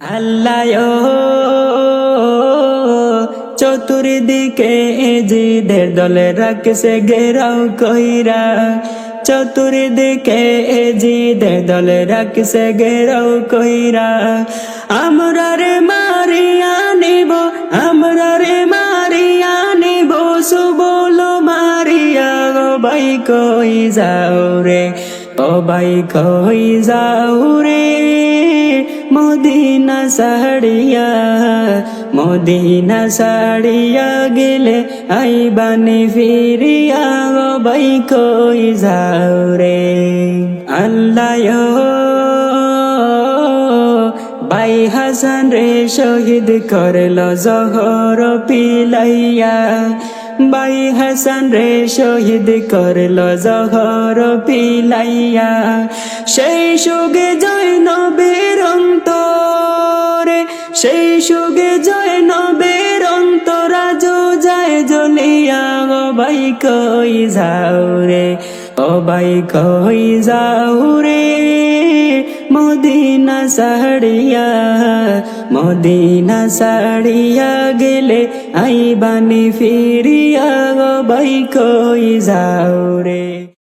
আল্লাহ চতুর্দিকে জিদের দলে রাখছে ঘেরাও কইরা, চতুর্দিকে জিদের দলে রাখছে ঘেরাও কইরা। আমরা রে মারিয়া নিব, আমরা রে মারিয়া নিব, সুবল মারিয়া ও ভাই কই যাও রে, ও ভাই কই যাও রে। মদিনা সাড়িয়া, মদিনা সাড়িয়া গেলে আইবানি ফিরিয়া, ও ভাই কই যাও রে। আল্লাহ ভাই হাসান রে শহীদ করল জহর পিলাইয়া, ভাই হাসান রে শহীদ করল জহর পিলাইয়া। সেই সুগে জয় নবীর অন্তরে, সেই সুগে জয় নবীর অন্তরা যো যায় জ্বলিয়া, ও ভাই কই যাও রে, ও ভাই কই যাও রে। মদিনা সাড়িয়া, মদিনা সাড়িয়া গেলে আইবানি ফিরিয়া, ও ভাই কই যাও রে।